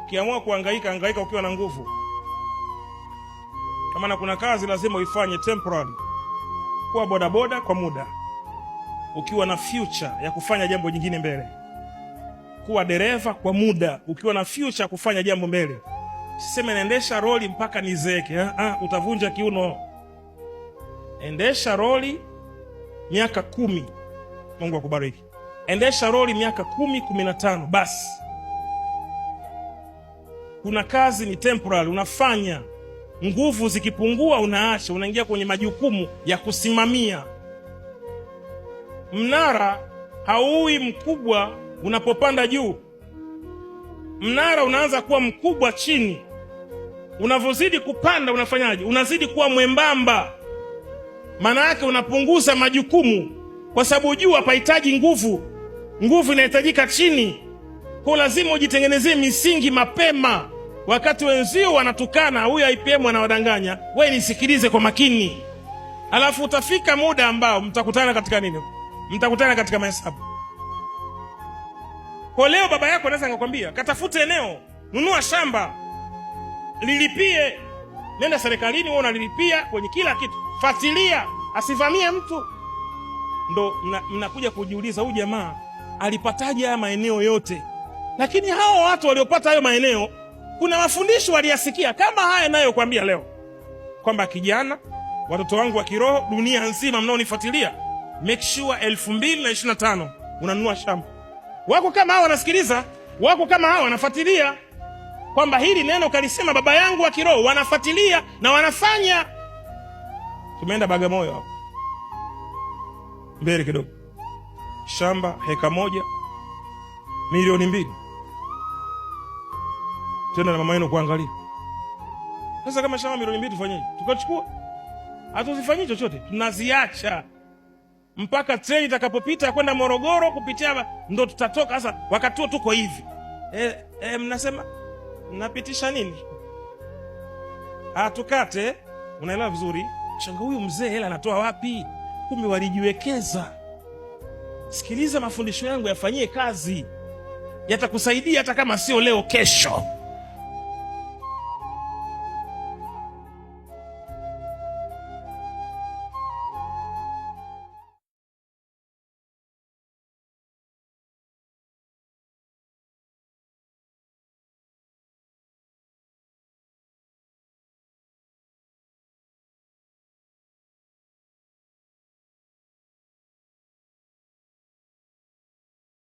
Ukiamua kuhangaika, hangaika ukiwa na nguvu. Kama na kuna kazi lazima uifanye temporary. Kuwa bodaboda kwa muda, ukiwa na future ya kufanya jambo jingine mbele. Kuwa dereva kwa muda, ukiwa na future ya kufanya jambo mbele. Siseme naendesha roli mpaka nizeeke, utavunja kiuno. Endesha roli miaka 10, Mungu akubariki. Endesha roli miaka 10, 15 basi. Kuna kazi ni temporary unafanya. Nguvu zikipungua unaacha, unaingia kwenye majukumu ya kusimamia. Mnara hauwi mkubwa unapopanda juu. Mnara unaanza kuwa mkubwa chini. Unavozidi kupanda unafanyaje? Unazidi kuwa mwembamba. Maana yake unapunguza majukumu, kwa sababu juu hapahitaji nguvu. Nguvu inahitajika chini. Kwa lazima ujitengenezee misingi mapema. Wakati wenzio wanatukana, huyu IPM anawadanganya, wewe nisikilize kwa makini. Alafu utafika muda ambao mtakutana katika nini? Mtakutana katika mahesabu. Kwa leo baba yako anaweza ngakwambia, katafute eneo, nunua shamba, lilipie, nenda serikalini wewe unalipia kwenye kila kitu. Fuatilia, asivamie mtu. Ndo mnakuja kujiuliza huyu jamaa alipataje haya maeneo yote? Lakini hao watu waliopata hayo maeneo, kuna mafundisho waliyasikia kama haya nayo kuambia leo. Kwamba kijana, watoto wangu wa kiroho, dunia nzima mnaonifuatilia, make sure 2025 unanunua shamba. Wako kama hao wanasikiliza, wako kama hao wanafuatilia. Kwamba hili neno kalisema baba yangu wa kiroho, wanafuatilia na wanafanya. Tumeenda Bagamoyo hapo. Mbele kidogo. Shamba heka 1 milioni 2. Tena na mama yenu kuangalia. Sasa kama shamba milioni 2 tufanyeje? Tukachukua. Hatuzifanyii chochote, tunaziacha. Mpaka treni itakapopita kwenda Morogoro kupitia ndo tutatoka. Sasa wakati tuko hivi. Mnasema mnapitisha nini? Tukate, unaelewa vizuri. Shanga huyu mzee hela anatoa wapi? Kumbe walijiwekeza. Sikiliza mafundisho yangu, yafanyie kazi. Yatakusaidia hata kama sio leo, kesho.